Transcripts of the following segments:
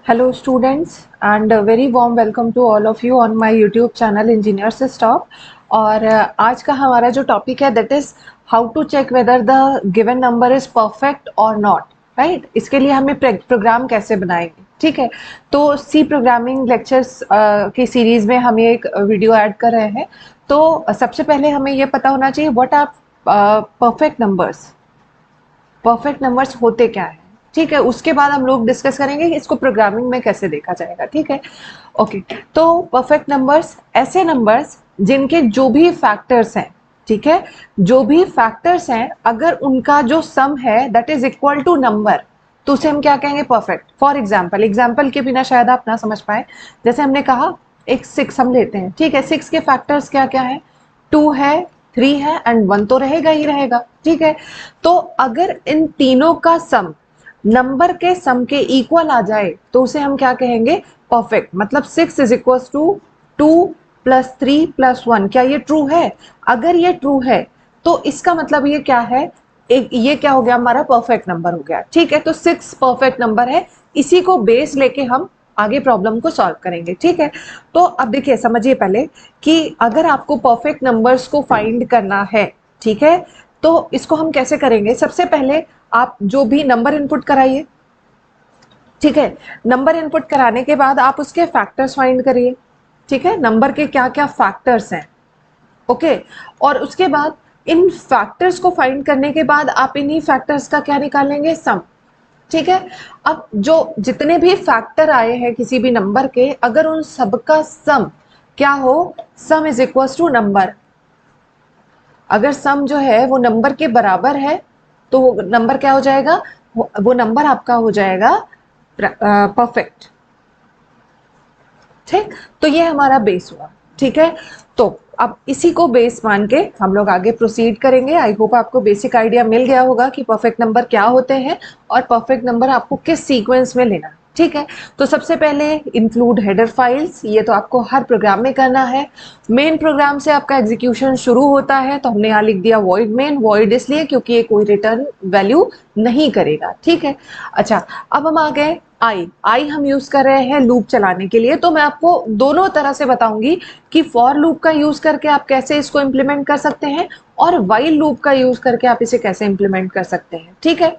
Hello students and a very warm welcome to all of you on my YouTube channel Engineers Stop। और आज का हमारा जो topic है that is how to check whether the given number is perfect और not, right. इसके लिए हमें प्रोग्राम कैसे बनाएंगे, ठीक है। तो सी प्रोग्रामिंग लेक्चर्स की सीरीज में हम एक वीडियो ऐड कर रहे हैं। तो सबसे पहले हमें ये पता होना चाहिए what are perfect numbers. Perfect numbers होते क्या है, ठीक है। उसके बाद हम लोग डिस्कस करेंगे कि इसको प्रोग्रामिंग में कैसे देखा जाएगा, ठीक है। ओके, तो परफेक्ट नंबर्स ऐसे नंबर्स जिनके जो भी फैक्टर्स हैं, ठीक है, जो भी फैक्टर्स हैं अगर उनका जो सम है that is equal to number, तो उसे हम क्या कहेंगे, परफेक्ट। फॉर एग्जाम्पल के बिना शायद आप ना समझ पाए। जैसे हमने कहा एक 6 हम लेते हैं, ठीक है। 6 के फैक्टर्स क्या क्या है, 2 है, 3 है एंड 1 तो रहेगा ही रहेगा, ठीक है। तो अगर इन तीनों का सम नंबर के सम के इक्वल आ जाए तो उसे हम क्या कहेंगे, परफेक्ट। मतलब 6 is equal to 2 plus 3 plus 1। क्या ये ट्रू है? अगर ये ट्रू है तो इसका मतलब ये क्या है, एक ये क्या हो गया, हमारा परफेक्ट नंबर हो गया, ठीक है। तो 6 परफेक्ट नंबर है। इसी को बेस लेके हम आगे प्रॉब्लम को सॉल्व करेंगे, ठीक है। तो अब देखिए, समझिए पहले कि अगर आपको परफेक्ट नंबर्स को फाइंड करना है, ठीक है, तो इसको हम कैसे करेंगे। सबसे पहले आप जो भी नंबर इनपुट कराइए, ठीक है। नंबर इनपुट कराने के बाद आप उसके फैक्टर्स फाइंड करिए, ठीक है। नंबर के क्या क्या फैक्टर्स हैं, ओके। और उसके बाद इन फैक्टर्स को फाइंड करने के बाद आप इन्हीं फैक्टर्स का क्या निकालेंगे, सम, ठीक है। अब जो जितने भी फैक्टर आए हैं किसी भी नंबर के, अगर उन सबका सम क्या हो, sum is equal to number. अगर सम जो है वो नंबर के बराबर है तो वो नंबर क्या हो जाएगा, वो नंबर आपका हो जाएगा परफेक्ट, ठीक। तो ये हमारा बेस हुआ, ठीक है। तो अब इसी को बेस मान के हम लोग आगे प्रोसीड करेंगे। आई होप आपको बेसिक आइडिया मिल गया होगा कि परफेक्ट नंबर क्या होते हैं और परफेक्ट नंबर आपको किस सीक्वेंस में लेना है, ठीक है। तो सबसे पहले इंक्लूड हेडर फाइल्स, ये तो आपको हर प्रोग्राम में करना है। मेन प्रोग्राम से आपका एग्जीक्यूशन शुरू होता है, तो हमने यहाँ लिख दिया वॉइड मेन। वॉइड इसलिए क्योंकि ये कोई रिटर्न वैल्यू नहीं करेगा, ठीक है। अच्छा, अब हम आ गए आई हम यूज कर रहे हैं लूप चलाने के लिए। तो मैं आपको दोनों तरह से बताऊंगी कि फॉर लूप का यूज करके आप कैसे इसको इंप्लीमेंट कर सकते हैं और वाइल लूप का यूज करके आप इसे कैसे इंप्लीमेंट कर सकते हैं, ठीक है।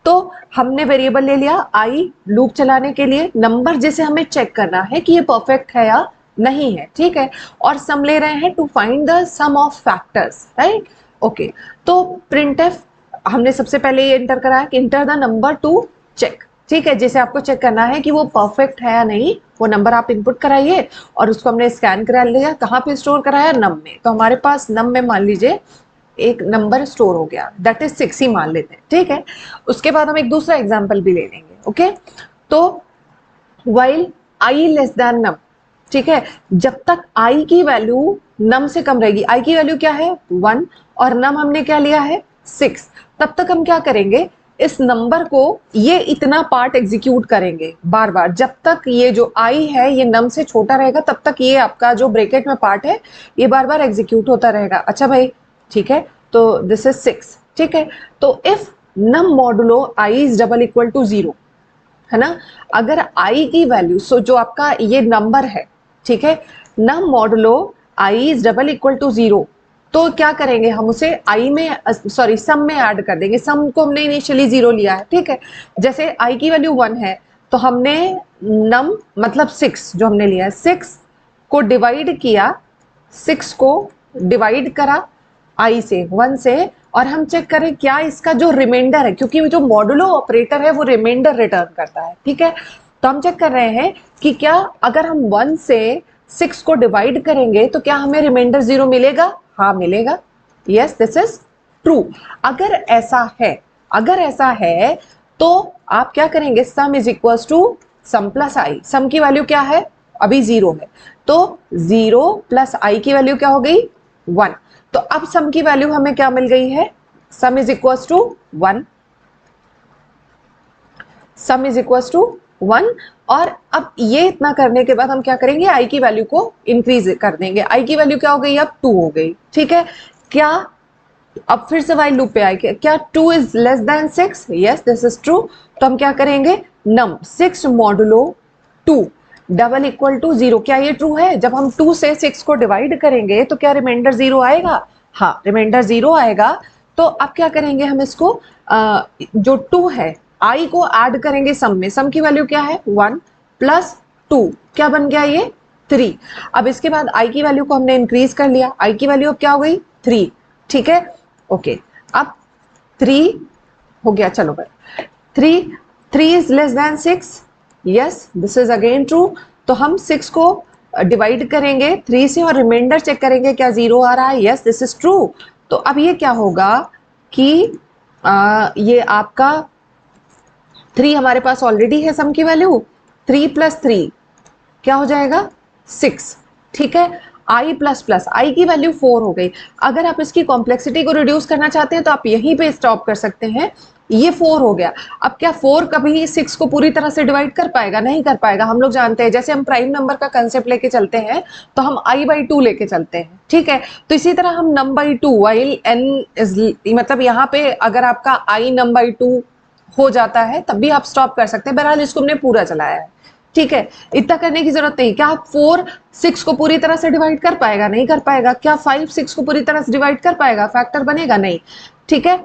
तो हमने वेरिएबल ले लिया आई लूप चलाने के लिए, नंबर जिसे हमें चेक करना है कि ये परफेक्ट है या नहीं है, ठीक है। और सम ले रहे हैं to find the sum of factors, right. Okay, तो प्रिंटफ हमने सबसे पहले ये इंटर कराया कि enter the number to check, ठीक है। जैसे आपको चेक करना है कि वो परफेक्ट है या नहीं, वो नंबर आप इनपुट कराइए और उसको हमने स्कैन करा लिया। कहाँ पे स्टोर कराया, नम में। तो हमारे पास नम में मान लीजिए एक नंबर स्टोर हो गया, दैट इज 6 ही मान लेते हैं, ठीक है। उसके बाद हम एक दूसरा एग्जाम्पल भी ले लेंगे, ओके। तो वाइल आई लेस देन नम, ठीक है, जब तक आई की वैल्यू नम से कम रहेगी। आई की वैल्यू क्या है, 1, और नम हमने क्या लिया है, 6। तब तक हम क्या करेंगे, इस नंबर को ये इतना पार्ट एग्जीक्यूट करेंगे बार बार। जब तक ये जो आई है ये नम से छोटा रहेगा तब तक ये आपका जो ब्रैकेट में पार्ट है ये बार बार एग्जीक्यूट होता रहेगा। अच्छा भाई, ठीक है। तो दिस इज 6, ठीक है। तो if num modulo i is double equal to 0, है ना। अगर आई की वैल्यू, सो जो आपका ये नंबर है, ठीक है, num modulo i is double equal to 0, तो क्या करेंगे हम उसे आई में, सॉरी सम में ऐड कर देंगे। सम को हमने इनिशियली 0 लिया है, ठीक है। जैसे आई की वैल्यू 1 है तो हमने नम मतलब 6 जो हमने लिया है, 6 को डिवाइड किया, 6 को डिवाइड करा आई से, 1 से, और हम चेक करें क्या इसका जो रिमाइंडर है, क्योंकि जो मॉडुलो ऑपरेटर है वो रिमाइंडर रिटर्न करता है, ठीक है। तो हम चेक कर रहे हैं कि क्या अगर हम 1 से 6 को डिवाइड करेंगे तो क्या हमें रिमाइंडर 0 मिलेगा, हाँ मिलेगा, यस दिस इज ट्रू। अगर ऐसा है, अगर ऐसा है तो आप क्या करेंगे, sum is equal to sum plus i. Sum की वैल्यू क्या है, अभी 0 है, तो 0 प्लस आई की वैल्यू क्या हो गई, 1। तो अब सम की वैल्यू हमें क्या मिल गई है, sum is equal to 1, sum is equal to 1। और अब ये इतना करने के बाद हम क्या करेंगे, आई की वैल्यू को इंक्रीज कर देंगे। आई की वैल्यू क्या हो गई, अब 2 हो गई, ठीक है। क्या अब फिर से वाइल लूप पे आएंगे, क्या 2 is less than 6, yes this is true. तो हम क्या करेंगे, नम 6 मॉडुलो 2 डबल इक्वल टू 0। क्या ये ट्रू है? जब हम 2 से 6 को डिवाइड करेंगे तो क्या रिमाइंडर 0 आएगा? हाँ, रिमाइंडर 0 आएगा। तो अब क्या करेंगे हम इसको जो 2 है i को ऐड करेंगे सम में। सम की वैल्यू क्या है? 1 प्लस 2 क्या बन गया? ये 3। अब इसके बाद i की वैल्यू को हमने इंक्रीज कर लिया, i की वैल्यू अब क्या हो गई? 3। ठीक है, ओके। अब 3 हो गया, चलो भाई 3 is less than 6। Yes, this is again true. तो हम 6 को डिवाइड करेंगे 3 से और रिमाइंडर चेक करेंगे क्या 0 आ रहा है। Yes, this is true. तो अब ये क्या होगा कि ये आपका 3 हमारे पास ऑलरेडी है सम की वैल्यू, 3 प्लस 3 क्या हो जाएगा? 6। ठीक है, i प्लस प्लस आई की वैल्यू 4 हो गई। अगर आप इसकी कॉम्प्लेक्सिटी को रिड्यूस करना चाहते हैं तो आप यहीं पे स्टॉप कर सकते हैं। ये 4 हो गया। अब क्या 4 कभी 6 को पूरी तरह से डिवाइड कर पाएगा? नहीं कर पाएगा। हम लोग जानते हैं जैसे हम प्राइम नंबर का कंसेप्ट लेके चलते हैं तो हम i/2 लेके चलते हैं। ठीक है, तो इसी तरह हम num/2 while n इज, मतलब यहाँ पे अगर आपका i num/2 हो जाता है तब भी आप स्टॉप कर सकते हैं। बहरहाल इसको हमने पूरा चलाया है। ठीक है, इतना करने की जरूरत नहीं। क्या 4 6 को पूरी तरह से डिवाइड कर पाएगा? नहीं कर पाएगा। क्या 5 6 को पूरी तरह से डिवाइड कर पाएगा? फैक्टर बनेगा? नहीं। ठीक है,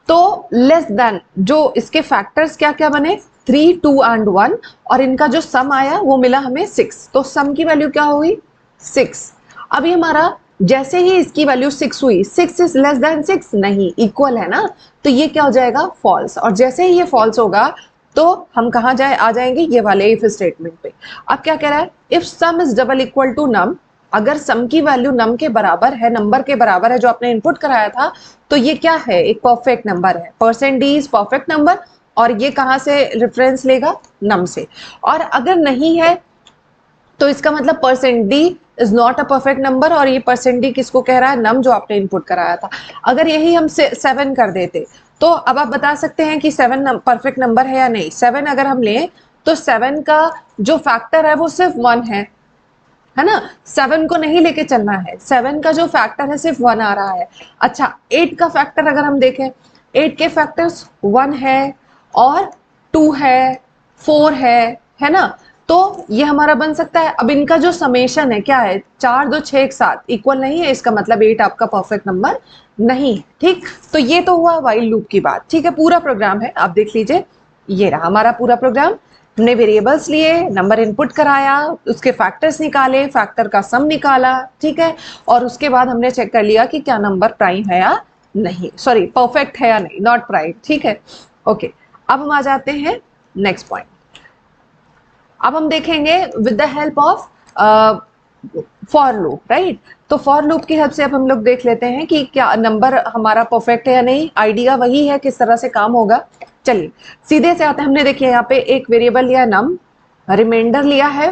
तो लेस देन जो इसके फैक्टर्स क्या क्या बने? 3 2 एंड 1 और इनका जो सम आया वो मिला हमें 6। तो सम की वैल्यू क्या हुई? 6। अभी हमारा जैसे ही इसकी वैल्यू 6 हुई, 6 इज लेस देन 6 नहीं, इक्वल है ना, तो ये क्या हो जाएगा? फॉल्स। और जैसे ही ये फॉल्स होगा तो हम कहाँ आ जाएंगे? ये वाले इफ स्टेटमेंट पे। अब क्या कह रहा है? If sum is double equal to num, अगर सम की वैल्यू नम के बराबर है, नंबर के बराबर है जो आपने इनपुट कराया था, तो ये क्या है? एक परफेक्ट नंबर है। % d इज परफेक्ट नंबर और ये कहां से रेफरेंस लेगा? नम से। और अगर नहीं है तो इसका मतलब %d is not a perfect number. और ये %d किसको कह रहा है? नम जो आपने इनपुट कराया था। अगर यही हम 7 कर देते तो अब आप बता सकते हैं कि 7 परफेक्ट नंबर है या नहीं। 7 अगर हम लें तो 7 का जो फैक्टर है वो सिर्फ 1 है ना। 7 को नहीं लेके चलना है, 7 का जो फैक्टर है सिर्फ 1 आ रहा है। अच्छा, 8 का फैक्टर अगर हम देखें, 8 के फैक्टर्स 1 है और 2 है, 4 है ना। तो ये हमारा बन सकता है। अब इनका जो समेशन है क्या है? 4 2 6 1 7 इक्वल नहीं है, इसका मतलब 8 आपका परफेक्ट नंबर नहीं है। ठीक, तो ये तो हुआ व्हाइल लूप की बात। ठीक है, पूरा प्रोग्राम है, आप देख लीजिए। ये रहा हमारा पूरा प्रोग्राम। हमने वेरिएबल्स लिए, नंबर इनपुट कराया, उसके फैक्टर्स निकाले, फैक्टर का सम निकाला। ठीक है, और उसके बाद हमने चेक कर लिया कि क्या नंबर प्राइम है या नहीं, सॉरी परफेक्ट है या नहीं, नॉट प्राइम। ठीक है, ओके। अब हम आ जाते हैं नेक्स्ट पॉइंट। अब हम देखेंगे with the help of for loop, right. तो फॉर लूप की हेल्प से अब हम लोग देख लेते हैं कि क्या नंबर हमारा परफेक्ट है या नहीं। आइडिया वही है, किस तरह से काम होगा। चलिए सीधे से आते हैं। हमने देखिए यहाँ पे एक वेरिएबल लिया नम, रिमाइंडर लिया है,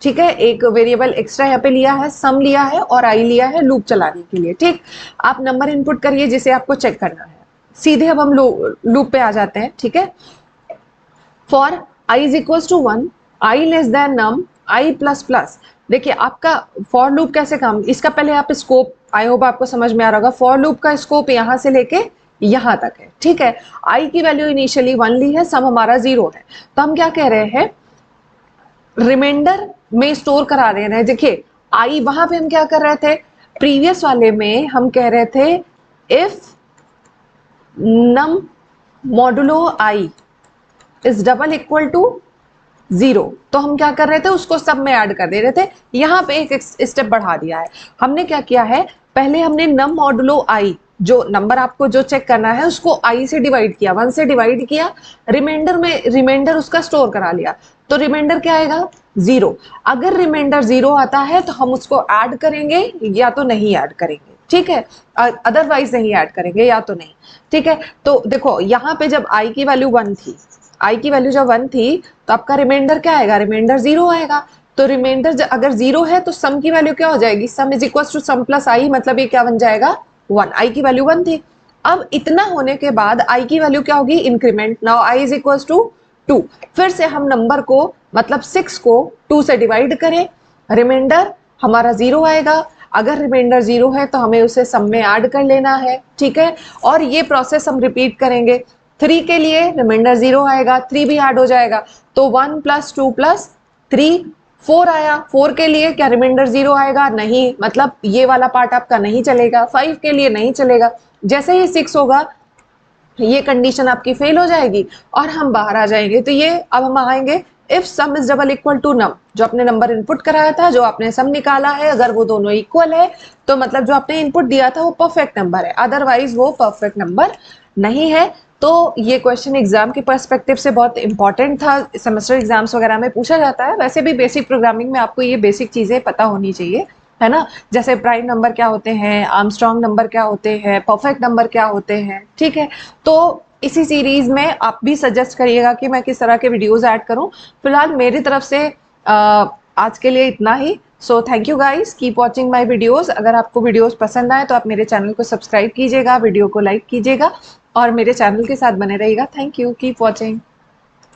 ठीक है, एक वेरिएबल एक्स्ट्रा यहाँ पे लिया है, सम लिया है और आई लिया है लूप चलाने के लिए। ठीक, आप नंबर इनपुट करिए जिसे आपको चेक करना है। सीधे अब हम लूप पे आ जाते हैं। ठीक है, for i is equal to 1, i less than num, i plus plus. देखिए आपका फॉर लूप कैसे काम, इसका पहले आप स्कोप, आई होप आपको समझ में आ रहा होगा। फॉर लूप का स्कोप यहाँ से लेके यहाँ तक है। ठीक है, आई की वैल्यू इनिशियली 1 ली है, सम हमारा 0 है। तो हम क्या कह रहे हैं? रिमाइंडर में स्टोर करा रहे हैं। देखिए आई वहां पे हम क्या कर रहे थे? प्रीवियस वाले में हम कह रहे थे if num modulo i is double equal to 0, तो हम क्या कर रहे थे? उसको सब में ऐड कर दे रहे थे। यहाँ पे एक स्टेप बढ़ा दिया है। हमने क्या किया है? पहले हमने नम मॉडुलो आई, जो नंबर आपको जो चेक करना है उसको आई से डिवाइड किया, 1 से डिवाइड किया, रिमाइंडर उसका स्टोर करा लिया। तो रिमाइंडर क्या आएगा? 0। अगर रिमाइंडर 0 आता है तो हम उसको ऐड करेंगे या तो नहीं ऐड करेंगे। ठीक है, अदरवाइज नहीं ऐड करेंगे या तो नहीं। ठीक है, तो देखो यहाँ पे जब आई की वैल्यू 1 थी, आई की वैल्यू जब 1 थी तो आपका रिमाइंडर क्या आएगा? रिमाइंडर 0 आएगा। तो रिमाइंडर अगर 0 है तो सम की वैल्यू क्या हो जाएगी? Sum is equal to sum plus i, मतलब ये क्या बन जाएगा? 1। आई की वैल्यू 1 थी। अब इतना होने के बाद आई की वैल्यू क्या होगी? Increment. Now i is equal to 2। फिर से हम नंबर को मतलब 6 को 2 से डिवाइड करें, रिमाइंडर हमारा 0 आएगा। अगर रिमाइंडर 0 है तो हमें उसे सम में ऐड कर लेना है। ठीक है, और ये प्रोसेस हम रिपीट करेंगे। 3 के लिए रिमाइंडर 0 आएगा, 3 भी ऐड हो जाएगा, तो 1 + 2 + 3 4 आया, 4 के लिए क्या रिमाइंडर 0 आएगा? नहीं, मतलब ये वाला पार्ट आपका नहीं चलेगा। 5 के लिए नहीं चलेगा। जैसे ही 6 होगा ये कंडीशन आपकी फेल हो जाएगी और हम बाहर आ जाएंगे। तो ये अब हम आएंगे if sum is double equal to num, जो आपने नंबर इनपुट कराया था, जो आपने सम निकाला है, अगर वो दोनों इक्वल है तो मतलब जो आपने इनपुट दिया था वो परफेक्ट नंबर है, अदरवाइज वो परफेक्ट नंबर नहीं है। तो ये क्वेश्चन एग्जाम के पर्सपेक्टिव से बहुत इंपॉर्टेंट था, सेमेस्टर एग्जाम्स वगैरह में पूछा जाता है। वैसे भी बेसिक प्रोग्रामिंग में आपको ये बेसिक चीजें पता होनी चाहिए, है ना? जैसे प्राइम नंबर क्या होते हैं, आर्मस्ट्रॉन्ग नंबर क्या होते हैं, परफेक्ट नंबर क्या होते हैं, ठीक है? तो इसी सीरीज में आप भी सजेस्ट करिएगा कि मैं किस तरह के वीडियोस ऐड करूं। फिलहाल मेरी तरफ से आज के लिए इतना ही। So thank you guys, keep watching my videos. अगर आपको वीडियोस पसंद आए तो आप मेरे चैनल को सब्सक्राइब कीजिएगा, वीडियो को लाइक कीजिएगा और मेरे चैनल के साथ बने रहिएगा। Thank you, keep watching.